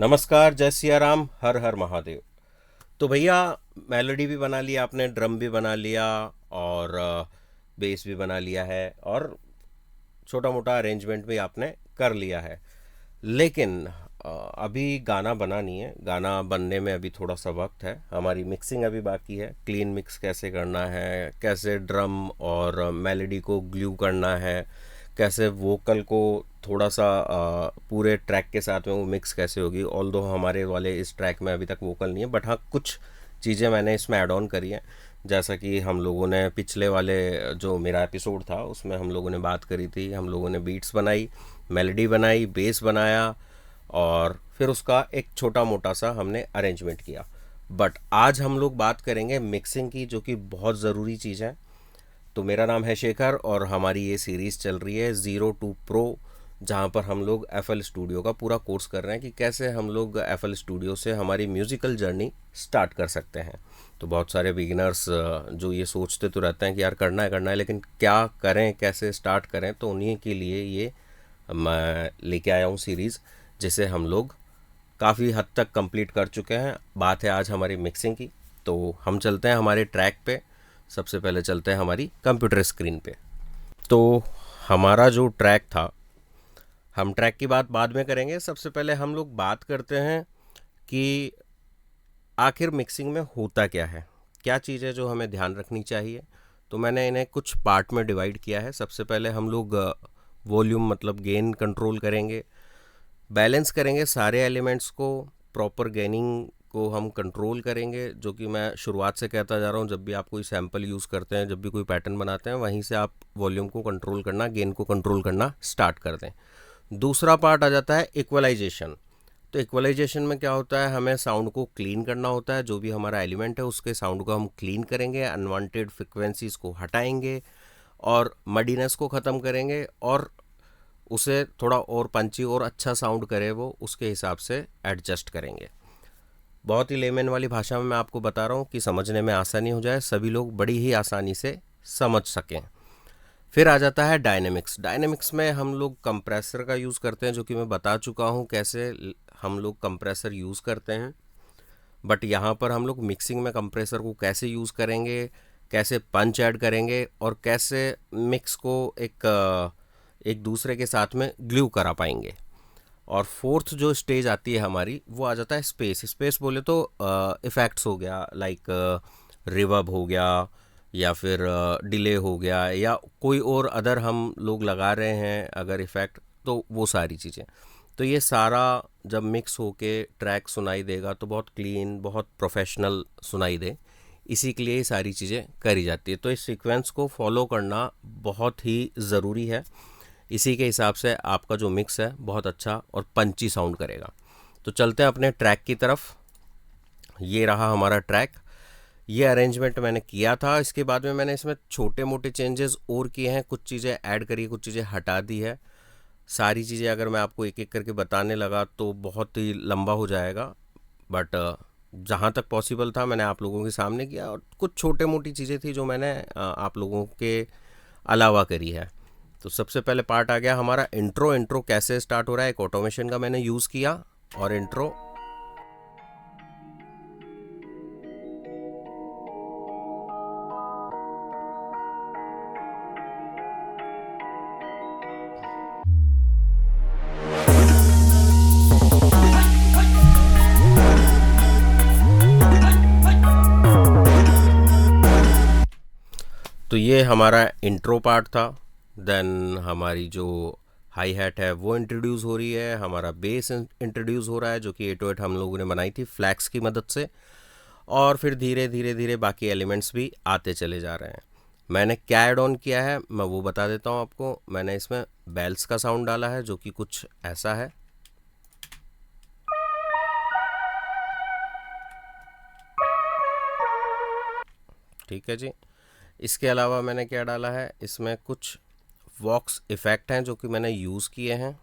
नमस्कार, जय सिया राम, हर हर महादेव। तो भैया, मेलोडी भी बना लिया आपने, ड्रम भी बना लिया और बेस भी बना लिया है और छोटा मोटा अरेंजमेंट भी आपने कर लिया है। लेकिन अभी गाना बना नहीं है। गाना बनने में अभी थोड़ा सा वक्त है। हमारी मिक्सिंग अभी बाकी है। क्लीन मिक्स कैसे करना है, कैसे ड्रम और मेलोडी को ग्लू करना है, कैसे वोकल को थोड़ा सा पूरे ट्रैक के साथ में वो मिक्स कैसे होगी। ऑल्दो हमारे वाले इस ट्रैक में अभी तक वोकल नहीं है, बट हाँ कुछ चीज़ें मैंने इसमें ऐड ऑन करी हैं। जैसा कि हम लोगों ने पिछले वाले जो मेरा एपिसोड था उसमें हम लोगों ने बात करी थी, हम लोगों ने बीट्स बनाई, मेलोडी बनाई, बेस बनाया और फिर उसका एक छोटा मोटा सा हमने अरेंजमेंट किया। बट आज हम लोग बात करेंगे मिक्सिंग की, जो कि बहुत ज़रूरी चीज़ है। तो मेरा नाम है शेखर और हमारी ये सीरीज़ चल रही है ज़ीरो टू प्रो, जहाँ पर हम लोग FL स्टूडियो का पूरा कोर्स कर रहे हैं कि कैसे हम लोग FL स्टूडियो से हमारी म्यूज़िकल जर्नी स्टार्ट कर सकते हैं। तो बहुत सारे बिगिनर्स जो ये सोचते तो रहते हैं कि यार करना है, लेकिन क्या करें, कैसे स्टार्ट करें, तो उन्हीं के लिए ये मैं लेके आया हूँ सीरीज़, जिसे हम लोग काफ़ी हद तक कंप्लीट कर चुके हैं। बात है आज हमारी मिक्सिंग की। तो हम चलते हैं हमारे ट्रैक पे। सबसे पहले चलते हैं हमारी कंप्यूटर स्क्रीन पे। तो हमारा जो ट्रैक था, हम ट्रैक की बात बाद में करेंगे। सबसे पहले हम लोग बात करते हैं कि आखिर मिक्सिंग में होता क्या है, क्या चीज़ है जो हमें ध्यान रखनी चाहिए। तो मैंने इन्हें कुछ पार्ट में डिवाइड किया है। सबसे पहले हम लोग वॉल्यूम मतलब गेन कंट्रोल करेंगे, बैलेंस करेंगे सारे एलिमेंट्स को, प्रॉपर गेनिंग को हम कंट्रोल करेंगे, जो कि मैं शुरुआत से कहता जा रहा हूँ। जब भी आप कोई सैम्पल यूज़ करते हैं, जब भी कोई पैटर्न बनाते हैं, वहीं से आप वॉल्यूम को कंट्रोल करना, गेन को कंट्रोल करना स्टार्ट कर दें। दूसरा पार्ट आ जाता है इक्वलाइजेशन। तो इक्वलाइजेशन में क्या होता है, हमें साउंड को क्लीन करना होता है। जो भी हमारा एलिमेंट है उसके साउंड को हम क्लीन करेंगे, अनवांटेड फ्रिक्वेंसीज को हटाएंगे और मडीनेस को ख़त्म करेंगे और उसे थोड़ा और पंची और अच्छा साउंड करे वो, उसके हिसाब से एडजस्ट करेंगे। बहुत ही लेमन वाली भाषा में मैं आपको बता रहा हूँ कि समझने में आसानी हो जाए, सभी लोग बड़ी ही आसानी से समझ सकें। फिर आ जाता है डायनेमिक्स। डायनेमिक्स में हम लोग कंप्रेसर का यूज़ करते हैं, जो कि मैं बता चुका हूँ कैसे हम लोग कंप्रेसर यूज़ करते हैं। बट यहाँ पर हम लोग मिक्सिंग में कंप्रेसर को कैसे यूज़ करेंगे, कैसे पंच ऐड करेंगे और कैसे मिक्स को एक दूसरे के साथ में ग्लू करा पाएंगे। और फोर्थ जो स्टेज आती है हमारी, वो आ जाता है स्पेस। स्पेस बोले तो इफ़ेक्ट्स हो गया, लाइक रिवर्ब हो गया या फिर डिले हो गया या कोई और अदर हम लोग लगा रहे हैं अगर इफ़ेक्ट, तो वो सारी चीज़ें। तो ये सारा जब मिक्स होके ट्रैक सुनाई देगा तो बहुत क्लीन, बहुत प्रोफेशनल सुनाई दे, इसी के लिए ये सारी चीज़ें करी जाती है। तो इस सीक्वेंस को फॉलो करना बहुत ही ज़रूरी है। इसी के हिसाब से आपका जो मिक्स है बहुत अच्छा और पंची साउंड करेगा। तो चलते हैं अपने ट्रैक की तरफ। ये रहा हमारा ट्रैक। ये अरेंजमेंट मैंने किया था। इसके बाद में मैंने इसमें छोटे मोटे चेंजेस और किए हैं, कुछ चीज़ें ऐड करी, कुछ चीज़ें हटा दी है। सारी चीज़ें अगर मैं आपको एक एक करके बताने लगा तो बहुत ही लंबा हो जाएगा, बट जहाँ तक पॉसिबल था मैंने आप लोगों के सामने किया। और कुछ छोटे मोटी चीज़ें थी जो मैंने आप लोगों के अलावा करी है। तो सबसे पहले पार्ट आ गया हमारा इंट्रो। इंट्रो कैसे स्टार्ट हो रहा है, एक ऑटोमेशन का मैंने यूज़ किया और इंट्रो। तो ये हमारा इंट्रो पार्ट था। देन हमारी जो हाई हैट है वो इंट्रोड्यूस हो रही है, हमारा बेस इंट्रोड्यूस हो रहा है, जो कि 808 हम लोगों ने बनाई थी फ्लैक्स की मदद से। और फिर धीरे धीरे धीरे बाकी एलिमेंट्स भी आते चले जा रहे हैं। मैंने क्या ऐड ऑन किया है मैं वो बता देता हूँ आपको। मैंने इसमें बेल्स का साउंड डाला है, जो कि कुछ ऐसा है। ठीक है जी। इसके अलावा मैंने क्या डाला है, इसमें कुछ वॉक्स इफ़ेक्ट हैं जो कि मैंने यूज़ किए हैं।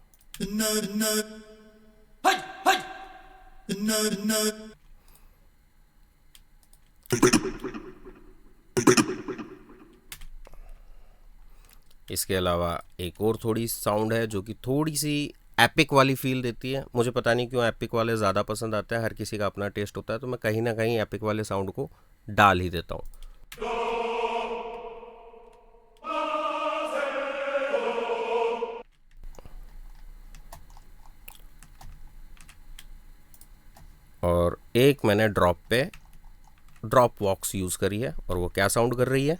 इसके अलावा एक और थोड़ी साउंड है जो कि थोड़ी सी एपिक वाली फील देती है। मुझे पता नहीं क्यों एपिक वाले ज़्यादा पसंद आते हैं, हर किसी का अपना टेस्ट होता है, तो मैं कहीं ना कहीं एपिक वाले साउंड को डाल ही देता हूँ। और एक मैंने ड्रॉप वॉक्स यूज़ करी है, और वो क्या साउंड कर रही है।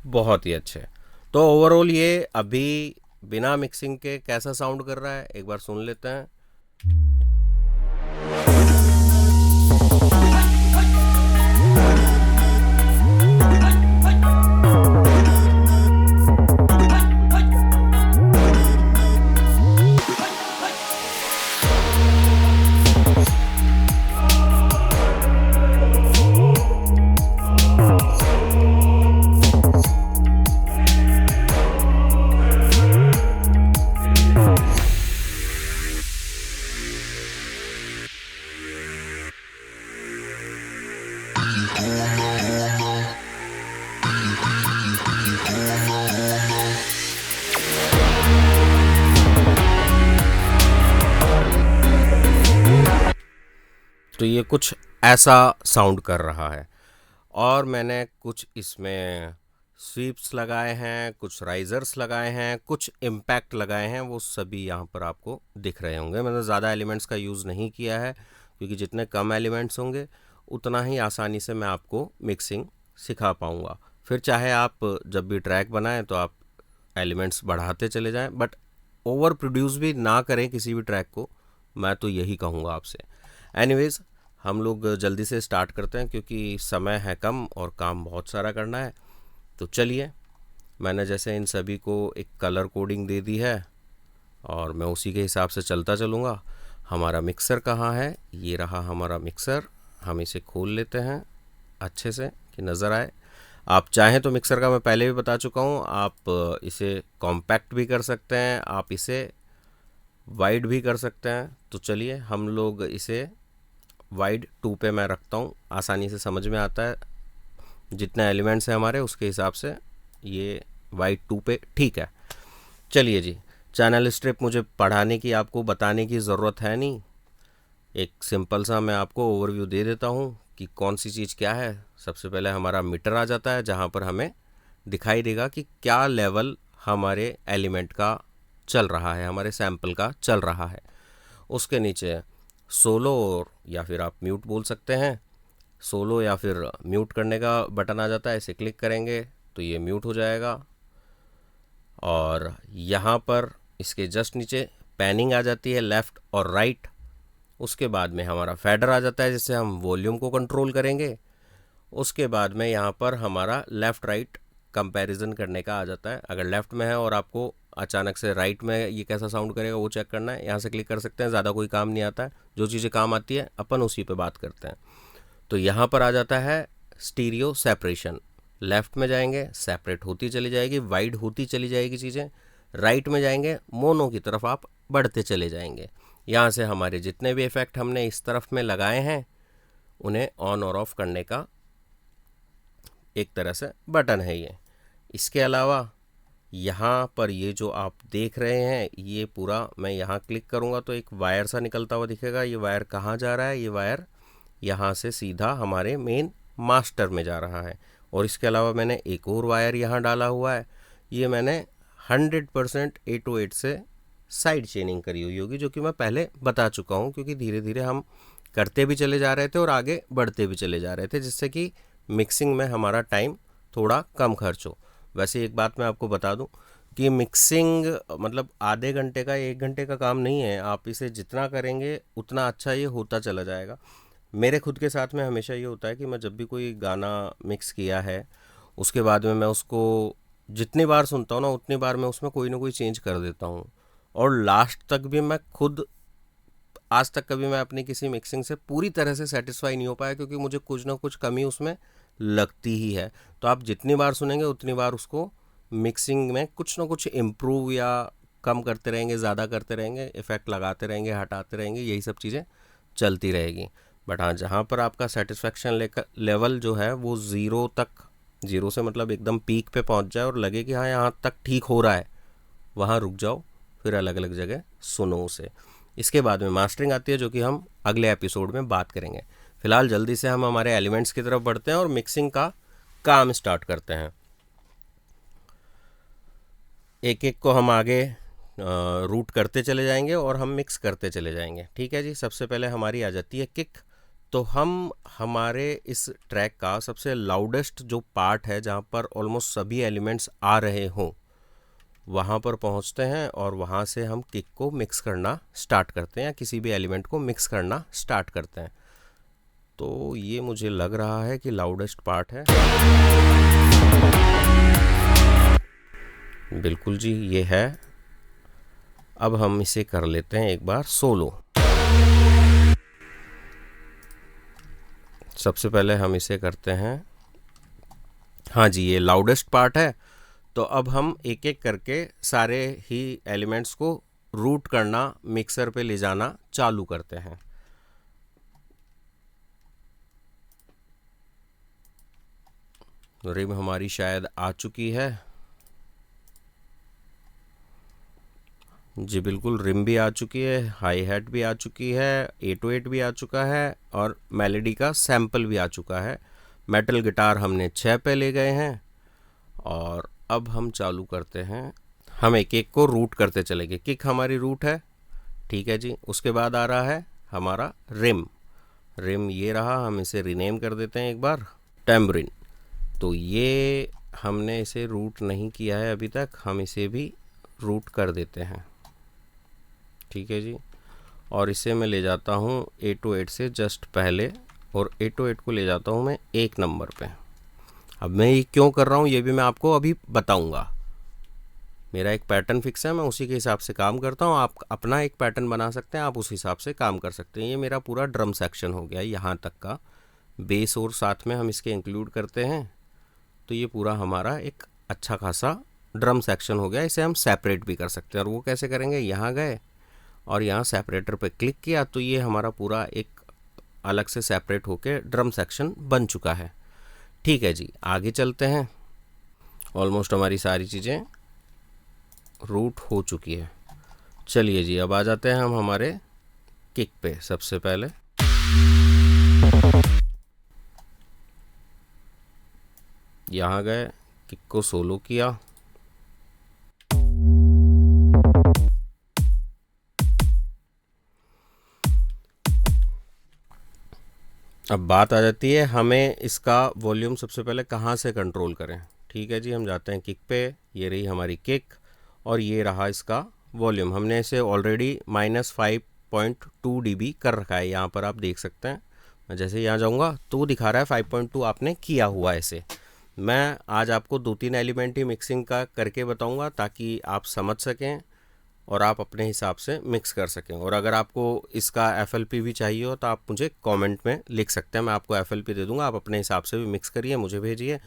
बहुत ही अच्छे। तो ओवरऑल ये अभी बिना मिक्सिंग के कैसा साउंड कर रहा है, एक बार सुन लेते हैं। तो ये कुछ ऐसा साउंड कर रहा है। और मैंने कुछ इसमें स्वीप्स लगाए हैं, कुछ राइजर्स लगाए हैं, कुछ इम्पैक्ट लगाए हैं, वो सभी यहाँ पर आपको दिख रहे होंगे। मैंने ज़्यादा एलिमेंट्स का यूज़ नहीं किया है, क्योंकि जितने कम एलिमेंट्स होंगे उतना ही आसानी से मैं आपको मिक्सिंग सिखा पाऊँगा। फिर चाहे आप जब भी ट्रैक बनाएं तो आप एलिमेंट्स बढ़ाते चले जाएं, बट ओवर प्रोड्यूस भी ना करें किसी भी ट्रैक को, मैं तो यही कहूँगा आपसे। एनीवेज, हम लोग जल्दी से स्टार्ट करते हैं, क्योंकि समय है कम और काम बहुत सारा करना है। तो चलिए, मैंने जैसे इन सभी को एक कलर कोडिंग दे दी है, और मैं उसी के हिसाब से चलता चलूँगा। हमारा मिक्सर कहाँ है, ये रहा हमारा मिक्सर। हम इसे खोल लेते हैं अच्छे से कि नज़र आए। आप चाहें तो मिक्सर का मैं पहले भी बता चुका हूँ, आप इसे कॉम्पैक्ट भी कर सकते हैं, आप इसे वाइड भी कर सकते हैं। तो चलिए, हम लोग इसे वाइड 2 पे मैं रखता हूँ, आसानी से समझ में आता है। जितने एलिमेंट्स हैं हमारे उसके हिसाब से ये वाइड 2 पे ठीक है। चलिए जी, चैनल स्ट्रिप मुझे पढ़ाने की, आपको बताने की ज़रूरत है नहीं। एक सिंपल सा मैं आपको ओवरव्यू दे देता हूँ कि कौन सी चीज़ क्या है। सबसे पहले हमारा मीटर आ जाता है, जहाँ पर हमें दिखाई देगा कि क्या लेवल हमारे एलिमेंट का चल रहा है, हमारे सैंपल का चल रहा है। उसके नीचे सोलो या फिर आप म्यूट बोल सकते हैं, सोलो या फिर म्यूट करने का बटन आ जाता है। इसे क्लिक करेंगे तो ये म्यूट हो जाएगा। और यहाँ पर इसके जस्ट नीचे पैनिंग आ जाती है, लेफ़्ट और राइट। उसके बाद में हमारा फेडर आ जाता है, जिससे हम वॉल्यूम को कंट्रोल करेंगे। उसके बाद में यहाँ पर हमारा लेफ़्ट राइट कंपैरिजन करने का आ जाता है। अगर लेफ़्ट में है और आपको अचानक से राइट में ये कैसा साउंड करेगा वो चेक करना है, यहाँ से क्लिक कर सकते हैं। ज़्यादा कोई काम नहीं आता है, जो चीज़ें काम आती है अपन उसी पे बात करते हैं। तो यहाँ पर आ जाता है स्टीरियो सेपरेशन। लेफ़्ट में जाएंगे सेपरेट होती चली जाएगी, वाइड होती चली जाएगी चीज़ें। राइट में जाएंगे मोनो की तरफ आप बढ़ते चले जाएंगे। यहाँ से हमारे जितने भी इफ़ेक्ट हमने इस तरफ में लगाए हैं उन्हें ऑन और ऑफ करने का एक तरह से बटन है ये। इसके अलावा यहाँ पर ये जो आप देख रहे हैं, ये पूरा मैं यहाँ क्लिक करूँगा तो एक वायर सा निकलता हुआ दिखेगा। ये वायर कहाँ जा रहा है, ये वायर यहाँ से सीधा हमारे मेन मास्टर में जा रहा है। और इसके अलावा मैंने एक और वायर यहाँ डाला हुआ है। ये मैंने 100% 808 से साइड चेनिंग करी हुई होगी, जो कि मैं पहले बता चुका हूँ, क्योंकि धीरे धीरे हम करते भी चले जा रहे थे और आगे बढ़ते भी चले जा रहे थे, जिससे कि मिक्सिंग में हमारा टाइम थोड़ा कम खर्च हो। वैसे एक बात मैं आपको बता दूं कि मिक्सिंग मतलब आधे घंटे का 1 घंटे का काम नहीं है। आप इसे जितना करेंगे उतना अच्छा ये होता चला जाएगा। मेरे खुद के साथ में हमेशा ये होता है कि मैं जब भी कोई गाना मिक्स किया है, उसके बाद में मैं उसको जितनी बार सुनता हूँ ना, उतनी बार मैं उसमें कोई ना कोई चेंज कर देता हूँ। और लास्ट तक भी मैं खुद, आज तक कभी मैं अपनी किसी मिक्सिंग से पूरी तरह से सेटिस्फाई नहीं हो पाया, क्योंकि मुझे कुछ ना कुछ कमी उसमें लगती ही है। तो आप जितनी बार सुनेंगे उतनी बार उसको मिक्सिंग में कुछ ना कुछ इम्प्रूव या कम करते रहेंगे, ज़्यादा करते रहेंगे, इफ़ेक्ट लगाते रहेंगे, हटाते रहेंगे, यही सब चीज़ें चलती रहेगी। बट हाँ, जहाँ पर आपका सेटिस्फेक्शन लेवल जो है वो ज़ीरो तक जीरो से मतलब एकदम पीक पे पहुंच जाए और लगे कि हाँ यहाँ तक ठीक हो रहा है, वहाँ रुक जाओ, फिर अलग अलग जगह सुनो उसे। इसके बाद में मास्टरिंग आती है, जो कि हम अगले एपिसोड में बात करेंगे। फिलहाल जल्दी से हम हमारे एलिमेंट्स की तरफ बढ़ते हैं और मिक्सिंग का काम स्टार्ट करते हैं। एक एक को हम आगे रूट करते चले जाएंगे और हम मिक्स करते चले जाएंगे। ठीक है जी। सबसे पहले हमारी आ जाती है किक। तो हम हमारे इस ट्रैक का सबसे लाउडेस्ट जो पार्ट है, जहाँ पर ऑलमोस्ट सभी एलिमेंट्स आ रहे हों, वहाँ पर पहुँचते हैं और वहाँ से हम किक को मिक्स करना स्टार्ट करते हैं, या किसी भी एलिमेंट को मिक्स करना स्टार्ट करते हैं। तो ये मुझे लग रहा है कि लाउडेस्ट पार्ट है। बिल्कुल जी, ये है। अब हम इसे कर लेते हैं एक बार सोलो। सबसे पहले हम इसे करते हैं, हाँ जी, ये लाउडेस्ट पार्ट है। तो अब हम एक एक करके सारे ही एलिमेंट्स को रूट करना, मिक्सर पे ले जाना चालू करते हैं। रिम हमारी शायद आ चुकी है जी, बिल्कुल रिम भी आ चुकी है, हाई हैट भी आ चुकी है, 808 भी आ चुका है और मेलोडी का सैम्पल भी आ चुका है। मेटल गिटार हमने 6 पे ले गए हैं और अब हम चालू करते हैं। हम एक एक को रूट करते चलेंगे। किक हमारी रूट है, ठीक है जी। उसके बाद आ रहा है हमारा रिम। रिम ये रहा, हम इसे रीनेम कर देते हैं एक बार, टैम्बरिन। तो ये हमने इसे रूट नहीं किया है अभी तक, हम इसे भी रूट कर देते हैं, ठीक है जी। और इसे मैं ले जाता हूँ 808 से जस्ट पहले, और 808 को ले जाता हूँ मैं 1 नंबर पे। अब मैं ये क्यों कर रहा हूँ ये भी मैं आपको अभी बताऊँगा। मेरा एक पैटर्न फिक्स है, मैं उसी के हिसाब से काम करता हूँ। आप अपना एक पैटर्न बना सकते हैं, आप उस हिसाब से काम कर सकते हैं। ये मेरा पूरा ड्रम सेक्शन हो गया यहाँ तक का, बेस और साथ में हम इसके इंक्लूड करते हैं, तो ये पूरा हमारा एक अच्छा खासा ड्रम सेक्शन हो गया। इसे हम सेपरेट भी कर सकते हैं, और वो कैसे करेंगे, यहाँ गए और यहाँ सेपरेटर पे क्लिक किया तो ये हमारा पूरा एक अलग से सेपरेट होके ड्रम सेक्शन बन चुका है। ठीक है जी, आगे चलते हैं। ऑलमोस्ट हमारी सारी चीज़ें रूट हो चुकी है। चलिए जी, अब आ जाते हैं हम हमारे किक पे। सबसे पहले यहाँ गए, किक को सोलो किया, अब बात आ जाती है हमें इसका वॉल्यूम सबसे पहले कहाँ से कंट्रोल करें। ठीक है जी, हम जाते हैं किक पे, ये रही हमारी किक और ये रहा इसका वॉल्यूम। हमने इसे ऑलरेडी -5.2 dB कर रखा है, यहाँ पर आप देख सकते हैं। मैं जैसे यहाँ जाऊँगा तो दिखा रहा है 5.2 आपने किया हुआ है इसे। मैं आज आपको 2-3 एलिमेंट ही मिक्सिंग का करके बताऊँगा ताकि आप समझ सकें और आप अपने हिसाब से मिक्स कर सकें। और अगर आपको इसका FLP भी चाहिए हो तो आप मुझे कमेंट में लिख सकते हैं, मैं आपको FLP दे दूंगा। आप अपने हिसाब से भी मिक्स करिए, मुझे भेजिए,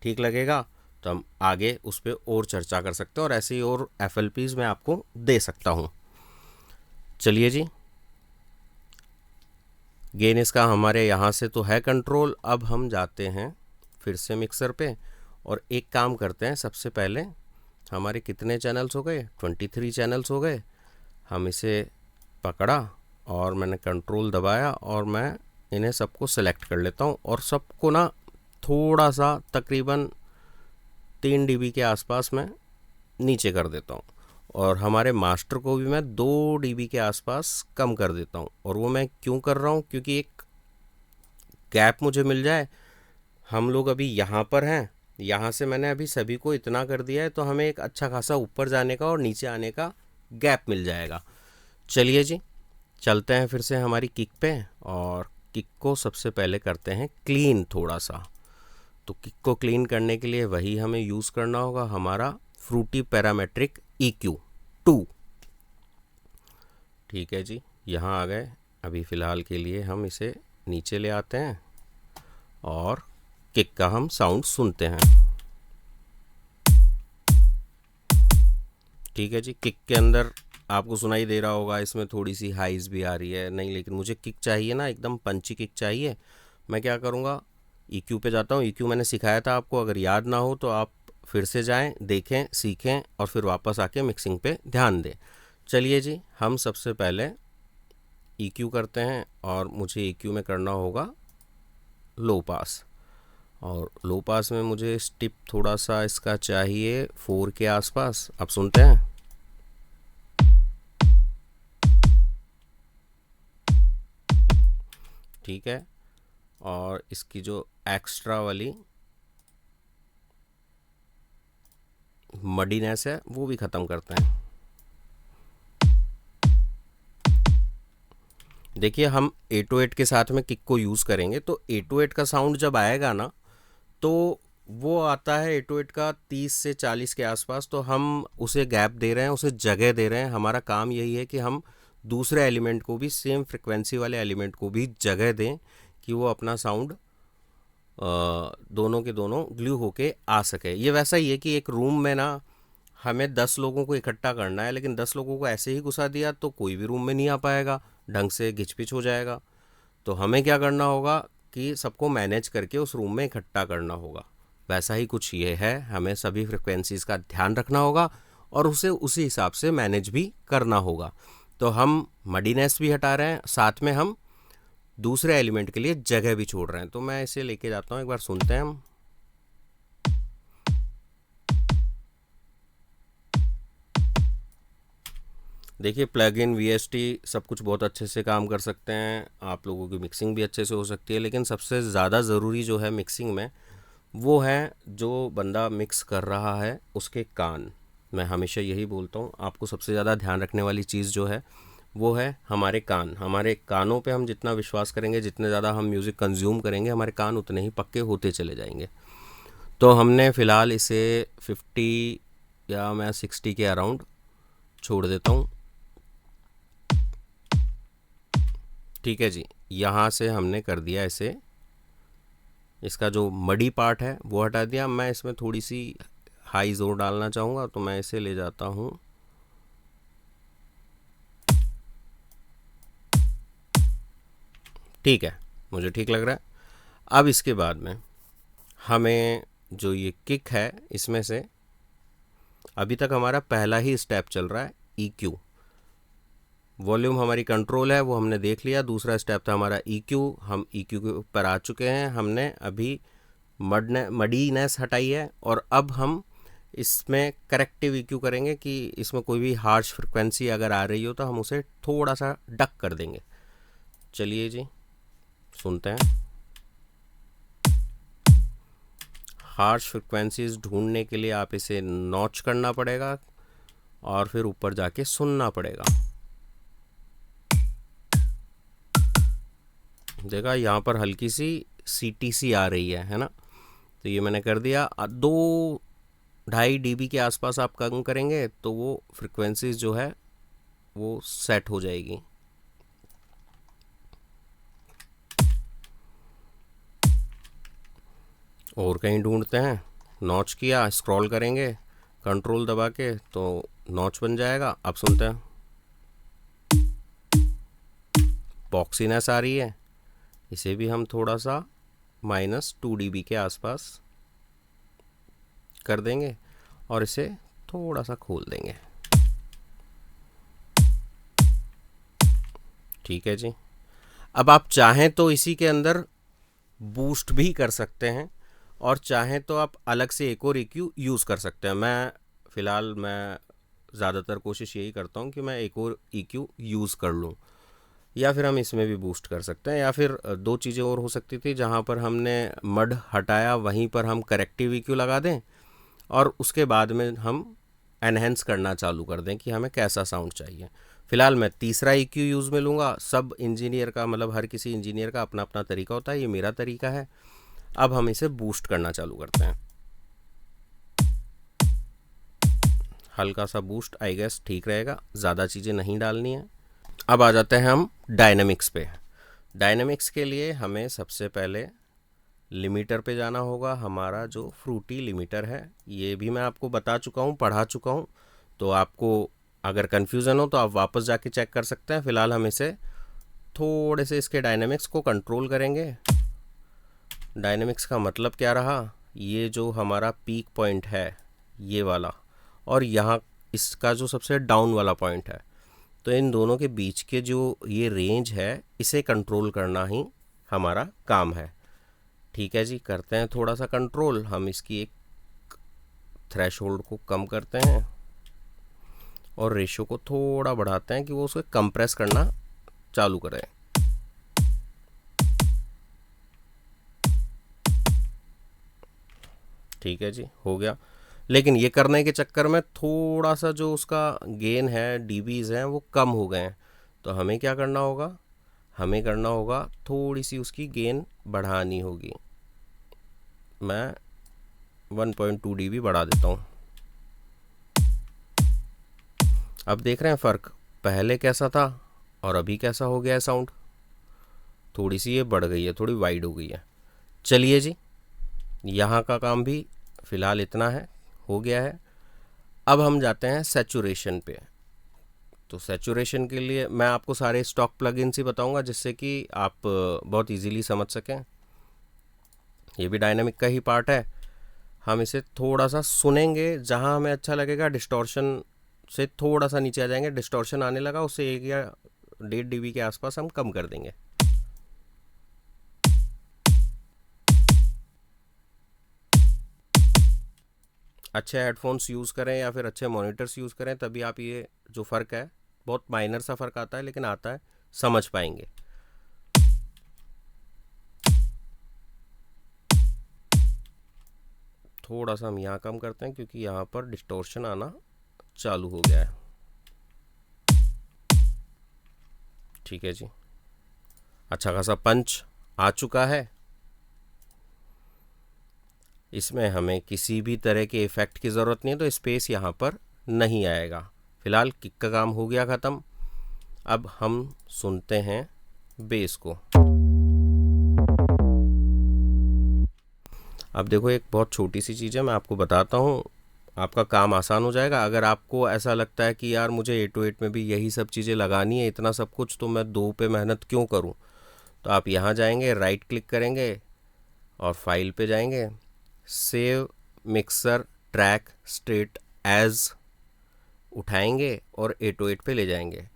ठीक लगेगा तो हम आगे उस पर और चर्चा कर सकते हैं, और ऐसे ही और FLPs मैं आपको दे सकता हूँ। चलिए जी, गेन इसका हमारे यहाँ से तो है कंट्रोल। अब हम जाते हैं फिर से मिक्सर पे और एक काम करते हैं। सबसे पहले हमारे कितने चैनल्स हो गए, 23 चैनल्स हो गए। हम इसे पकड़ा और मैंने कंट्रोल दबाया और मैं इन्हें सबको सेलेक्ट कर लेता हूँ, और सबको ना थोड़ा सा तकरीबन 3 dB के आसपास मैं नीचे कर देता हूँ, और हमारे मास्टर को भी मैं 2 dB के आसपास कम कर देता हूँ। और वो मैं क्यों कर रहा हूँ, क्योंकि एक गैप मुझे मिल जाए। हम लोग अभी यहाँ पर हैं, यहाँ से मैंने अभी सभी को इतना कर दिया है, तो हमें एक अच्छा खासा ऊपर जाने का और नीचे आने का गैप मिल जाएगा। चलिए जी, चलते हैं फिर से हमारी किक पे, और किक को सबसे पहले करते हैं क्लीन थोड़ा सा। तो किक को क्लीन करने के लिए वही हमें यूज़ करना होगा, हमारा फ्रूटी पैरामेट्रिक EQ2। ठीक है जी, यहाँ आ गए। अभी फ़िलहाल के लिए हम इसे नीचे ले आते हैं और किक का हम साउंड सुनते हैं। ठीक है जी, किक के अंदर आपको सुनाई दे रहा होगा, इसमें थोड़ी सी हाइज भी आ रही है नहीं, लेकिन मुझे किक चाहिए ना एकदम पंची किक चाहिए। मैं क्या करूँगा, EQ पे जाता हूँ। EQ मैंने सिखाया था आपको, अगर याद ना हो तो आप फिर से जाएं, देखें, सीखें और फिर वापस आके मिक्सिंग पे ध्यान दें। चलिए जी, हम सबसे पहले EQ करते हैं और मुझे EQ में करना होगा लो पास। और लो पास में मुझे स्टिप थोड़ा सा इसका चाहिए 4 के आसपास। आप सुनते हैं, ठीक है। और इसकी जो एक्स्ट्रा वाली मडीनेस है वो भी ख़त्म करते हैं। देखिए, हम 808 के साथ में किक को यूज़ करेंगे तो 808 का साउंड जब आएगा ना, तो वो आता है 808 का 30 से 40 के आसपास। तो हम उसे गैप दे रहे हैं, उसे जगह दे रहे हैं। हमारा काम यही है कि हम दूसरे एलिमेंट को भी, सेम फ्रिक्वेंसी वाले एलिमेंट को भी जगह दें कि वो अपना साउंड दोनों के दोनों ग्लू होके आ सके। ये वैसा ही है कि एक रूम में ना हमें 10 लोगों को इकट्ठा करना है, लेकिन 10 लोगों को ऐसे ही घुसा दिया तो कोई भी रूम में नहीं आ पाएगा, ढंग से घिचपिच हो जाएगा। तो हमें क्या करना होगा कि सबको मैनेज करके उस रूम में इकट्ठा करना होगा। वैसा ही कुछ ये है, हमें सभी फ्रिक्वेंसीज़ का ध्यान रखना होगा और उसे उसी हिसाब से मैनेज भी करना होगा। तो हम मडीनेस भी हटा रहे हैं, साथ में हम दूसरे एलिमेंट के लिए जगह भी छोड़ रहे हैं। तो मैं इसे लेके जाता हूँ, एक बार सुनते हैं हम। देखिए, प्लग इन VST सब कुछ बहुत अच्छे से काम कर सकते हैं, आप लोगों की मिक्सिंग भी अच्छे से हो सकती है। लेकिन सबसे ज़्यादा ज़रूरी जो है मिक्सिंग में, वो है जो बंदा मिक्स कर रहा है उसके कान। मैं हमेशा यही बोलता हूँ, आपको सबसे ज़्यादा ध्यान रखने वाली चीज़ जो है वो है हमारे कान। हमारे कानों पे हम जितना विश्वास करेंगे, जितने ज़्यादा हम म्यूज़िक कंज्यूम करेंगे, हमारे कान उतने ही पक्के होते चले जाएंगे। तो हमने फ़िलहाल इसे 50 या मैं 60 के अराउंड छोड़ देता हूँ। ठीक है जी, यहाँ से हमने कर दिया इसे, इसका जो मडी पार्ट है वो हटा दिया। मैं इसमें थोड़ी सी हाई जोर डालना चाहूँगा, तो मैं इसे ले जाता हूँ ठीक है, मुझे ठीक लग रहा है। अब इसके बाद में हमें जो ये किक है, इसमें से अभी तक हमारा पहला ही स्टेप चल रहा है EQ। वॉल्यूम हमारी कंट्रोल है, वो हमने देख लिया। दूसरा स्टेप था हमारा EQ, हम EQ के ऊपर आ चुके हैं। हमने अभी मडीनेस हटाई है और अब हम इसमें करेक्टिव EQ करेंगे कि इसमें कोई भी हार्श फ्रिक्वेंसी अगर आ रही हो तो हम उसे थोड़ा सा डक कर देंगे। चलिए जी, सुनते हैं। हार्श फ्रिक्वेंसीज ढूंढने के लिए आप इसे नॉच करना पड़ेगा और फिर ऊपर जाके सुनना पड़ेगा। देखा, यहाँ पर हल्की सी CTC आ रही है ना। तो ये मैंने कर दिया। 2-2.5 dB के आसपास आप कम करेंगे तो वो फ्रिक्वेंसीज जो है वो सेट हो जाएगी। और कहीं ढूंढते हैं, नॉच किया, स्क्रॉल करेंगे कंट्रोल दबा के तो नॉच बन जाएगा। अब सुनते हैं, बॉक्सीनेस आ रही है, इसे भी हम थोड़ा सा -2 dB के आसपास कर देंगे और इसे थोड़ा सा खोल देंगे। ठीक है जी। अब आप चाहें तो इसी के अंदर बूस्ट भी कर सकते हैं और चाहें तो आप अलग से एक और EQ यूज़ कर सकते हैं। फ़िलहाल मैं ज़्यादातर कोशिश यही करता हूँ कि मैं एक और EQ यूज़ कर लूँ, या फिर हम इसमें भी बूस्ट कर सकते हैं, या फिर 2 चीज़ें और हो सकती थी। जहाँ पर हमने मड हटाया वहीं पर हम करेक्टिव EQ लगा दें और उसके बाद में हम एनहेंस करना चालू कर दें कि हमें कैसा साउंड चाहिए। फ़िलहाल मैं तीसरा EQ यूज़ में लूँगा। सब इंजीनियर का, मतलब हर किसी इंजीनियर का अपना अपना तरीका होता है, ये मेरा तरीका है। अब हम इसे बूस्ट करना चालू करते हैं। हल्का सा बूस्ट आई गेस ठीक रहेगा, ज़्यादा चीज़ें नहीं डालनी है। अब आ जाते हैं हम डायनेमिक्स पे। डायनेमिक्स के लिए हमें सबसे पहले लिमिटर पे जाना होगा। हमारा जो फ्रूटी लिमिटर है, ये भी मैं आपको बता चुका हूँ, पढ़ा चुका हूँ। तो आपको अगर कन्फ्यूज़न हो तो आप वापस जाके चेक कर सकते हैं। फ़िलहाल हम इसे थोड़े से इसके डायनेमिक्स को कंट्रोल करेंगे। डायनेमिक्स का मतलब क्या रहा, ये जो हमारा पीक पॉइंट है ये वाला, और यहाँ इसका जो सबसे डाउन वाला पॉइंट है, तो इन दोनों के बीच के जो ये रेंज है इसे कंट्रोल करना ही हमारा काम है। ठीक है जी, करते हैं थोड़ा सा कंट्रोल। हम इसकी एक थ्रेशोल्ड को कम करते हैं और रेशियो को थोड़ा बढ़ाते हैं कि वो उसको कंप्रेस करना चालू करें। ठीक है जी, हो गया। लेकिन ये करने के चक्कर में थोड़ा सा जो उसका गेन है, डीबीज हैं, वो कम हो गए हैं। तो हमें क्या करना होगा, हमें करना होगा थोड़ी सी उसकी गेन बढ़ानी होगी। मैं 1.2 dB बढ़ा देता हूँ। अब देख रहे हैं फ़र्क, पहले कैसा था और अभी कैसा हो गया है साउंड। थोड़ी सी ये बढ़ गई है, थोड़ी वाइड हो गई है। चलिए जी, यहाँ का काम भी फ़िलहाल इतना है, हो गया है। अब हम जाते हैं सैचुरेशन पे। तो सैचुरेशन के लिए मैं आपको सारे स्टॉक प्लगइन्स ही बताऊंगा जिससे कि आप बहुत इजीली समझ सकें। ये भी डायनामिक का ही पार्ट है। हम इसे थोड़ा सा सुनेंगे, जहां हमें अच्छा लगेगा डिस्टॉर्शन से थोड़ा सा नीचे आ जाएंगे। डिस्टॉर्शन आने लगा उसे 1 या 1.5 dB के आसपास हम कम कर देंगे। अच्छे हेडफोन्स यूज़ करें या फिर अच्छे मॉनिटर्स यूज़ करें, तभी आप ये जो फ़र्क है, बहुत माइनर सा फ़र्क आता है लेकिन आता है, समझ पाएंगे। थोड़ा सा हम यहाँ कम करते हैं क्योंकि यहाँ पर डिस्टॉर्शन आना चालू हो गया है। ठीक है जी, अच्छा खासा पंच आ चुका है। इसमें हमें किसी भी तरह के इफ़ेक्ट की ज़रूरत नहीं है, तो स्पेस यहाँ पर नहीं आएगा। फ़िलहाल किक का काम हो गया ख़त्म। अब हम सुनते हैं बेस को। अब देखो, एक बहुत छोटी सी चीज़ है, मैं आपको बताता हूँ, आपका काम आसान हो जाएगा। अगर आपको ऐसा लगता है कि यार मुझे 808 में भी यही सब चीज़ें लगानी है, इतना सब कुछ, तो मैं 2 पे मेहनत क्यों करूँ, तो आप यहाँ जाएंगे, राइट क्लिक करेंगे और फाइल पे जाएंगे, save mixer track state as उठाएंगे और 808 पे ले जाएंगे।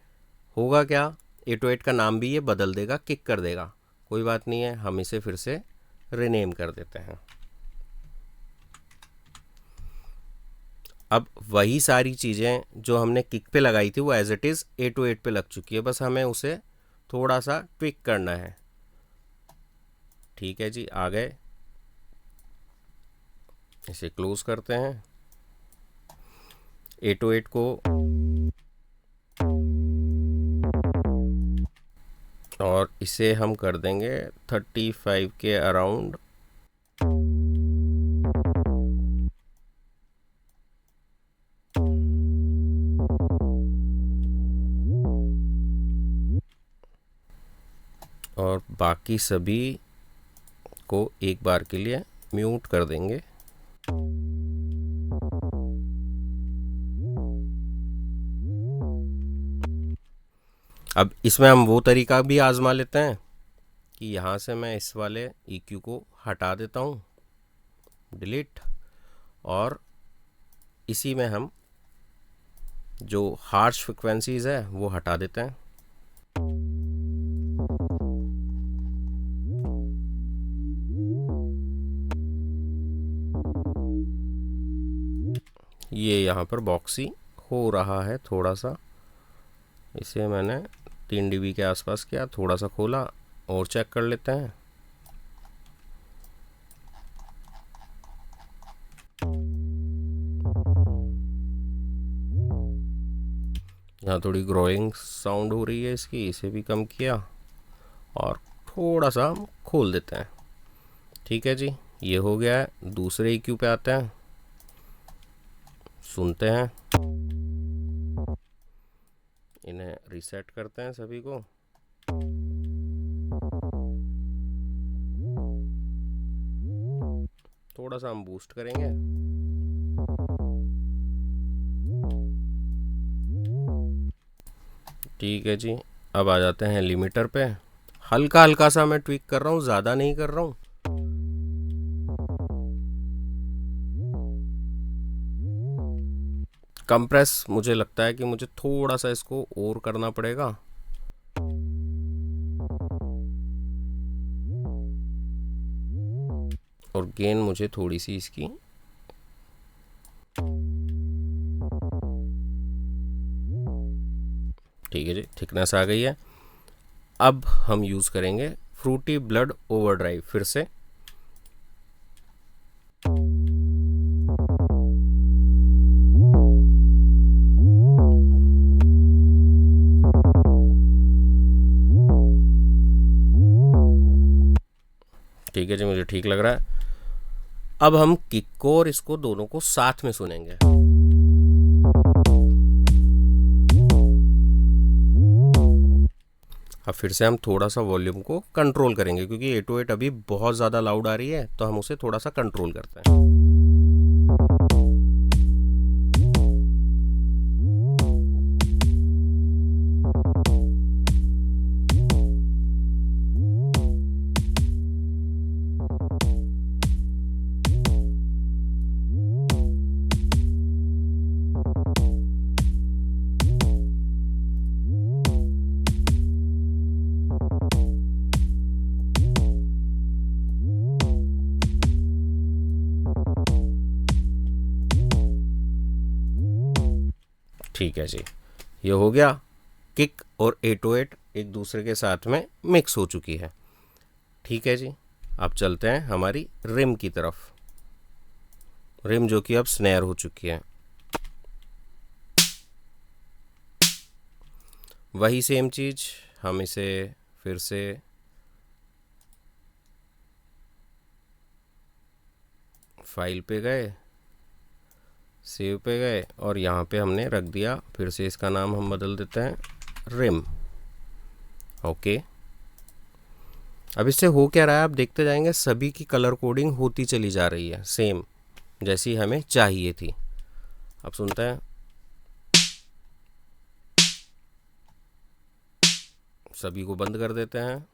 होगा क्या, 808 का नाम भी ये बदल देगा, किक कर देगा। कोई बात नहीं है, हम इसे फिर से रीनेम कर देते हैं। अब वही सारी चीज़ें जो हमने किक पे लगाई थी वो एज इट इज़ 808 पे लग चुकी है, बस हमें उसे थोड़ा सा ट्विक करना है। ठीक है जी, आ गए, इसे क्लोज करते हैं। 808 को और इसे हम कर देंगे 35 के अराउंड। और बाकी सभी को एक बार के लिए म्यूट कर देंगे। अब इसमें हम वो तरीका भी आजमा लेते हैं कि यहाँ से मैं इस वाले EQ को हटा देता हूँ, डिलीट, और इसी में हम जो हार्श फ्रिक्वेंसीज है वो हटा देते हैं। ये यहाँ पर बॉक्सी हो रहा है थोड़ा सा, इसे मैंने 3 dB के आसपास किया, थोड़ा सा खोला और चेक कर लेते हैं। यहाँ थोड़ी ग्रोइंग साउंड हो रही है इसकी, इसे भी कम किया और थोड़ा सा हम खोल देते हैं। ठीक है जी, ये हो गया है। दूसरे EQ पे आते हैं, सुनते हैं, इन्हें रीसेट करते हैं सभी को। थोड़ा सा हम बूस्ट करेंगे। ठीक है जी, अब आ जाते हैं लिमिटर पे। हल्का हल्का सा मैं ट्विक कर रहा हूँ, ज़्यादा नहीं कर रहा हूँ। कंप्रेस मुझे लगता है कि मुझे थोड़ा सा इसको और करना पड़ेगा। और गेन मुझे थोड़ी सी इसकी ठीक है जी, थिकनेस आ गई है। अब हम यूज़ करेंगे फ्रूटी ब्लड ओवरड्राइव फिर से। ठीक है जी, मुझे ठीक लग रहा है। अब हम किक को और इसको दोनों को साथ में सुनेंगे। अब फिर से हम थोड़ा सा वॉल्यूम को कंट्रोल करेंगे क्योंकि 808 अभी बहुत ज़्यादा लाउड आ रही है, तो हम उसे थोड़ा सा कंट्रोल करते हैं। ठीक है जी, ये हो गया। किक और 808 एक दूसरे के साथ में मिक्स हो चुकी है। ठीक है जी, अब चलते हैं हमारी रिम की तरफ। रिम जो कि अब स्नेयर हो चुकी है। वही सेम चीज़, हम इसे फिर से फाइल पे गए, सेव पे गए और यहाँ पे हमने रख दिया। फिर से इसका नाम हम बदल देते हैं रिम। ओके, अब इससे हो क्या रहा है आप देखते जाएंगे, सभी की कलर कोडिंग होती चली जा रही है सेम जैसी हमें चाहिए थी। अब सुनते हैं, सभी को बंद कर देते हैं।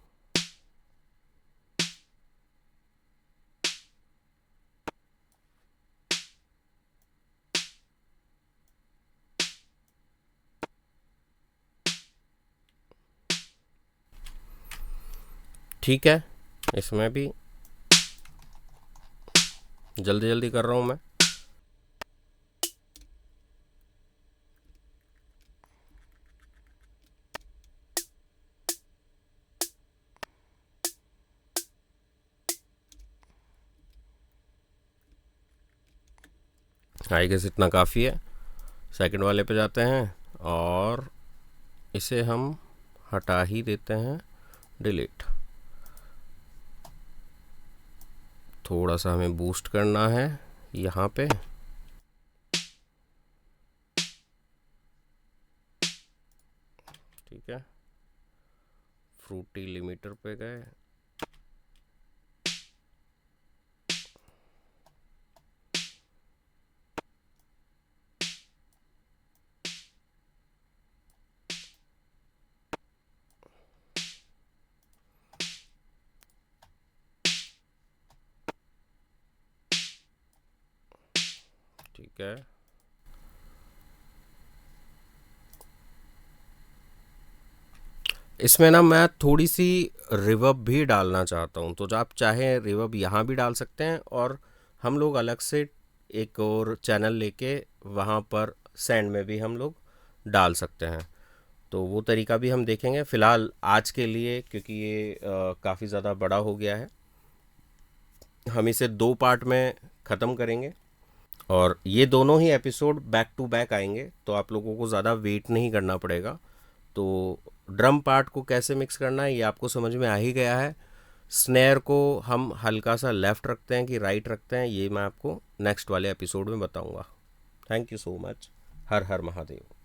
ठीक है, इसमें भी जल्दी जल्दी कर रहा हूँ मैं। आई गेस इतना काफ़ी है। सेकंड वाले पे जाते हैं और इसे हम हटा ही देते हैं, डिलीट। थोड़ा सा हमें बूस्ट करना है यहाँ पे। ठीक है, फ्रूटी लिमिटर पे गए, ठीक है। इसमें ना मैं थोड़ी सी रिवर्ब भी डालना चाहता हूँ, तो जो आप चाहें रिवर्ब यहाँ भी डाल सकते हैं और हम लोग अलग से एक और चैनल लेके वहाँ पर सैंड में भी हम लोग डाल सकते हैं। तो वो तरीका भी हम देखेंगे। फ़िलहाल आज के लिए, क्योंकि ये काफ़ी ज़्यादा बड़ा हो गया है, हम इसे 2 पार्ट में ख़त्म करेंगे और ये दोनों ही एपिसोड बैक टू बैक आएंगे, तो आप लोगों को ज़्यादा वेट नहीं करना पड़ेगा। तो ड्रम पार्ट को कैसे मिक्स करना है ये आपको समझ में आ ही गया है। स्नेयर को हम हल्का सा लेफ़्ट रखते हैं कि राइट रखते हैं, ये मैं आपको नेक्स्ट वाले एपिसोड में बताऊंगा। Thank you so much. Her her Mahadev.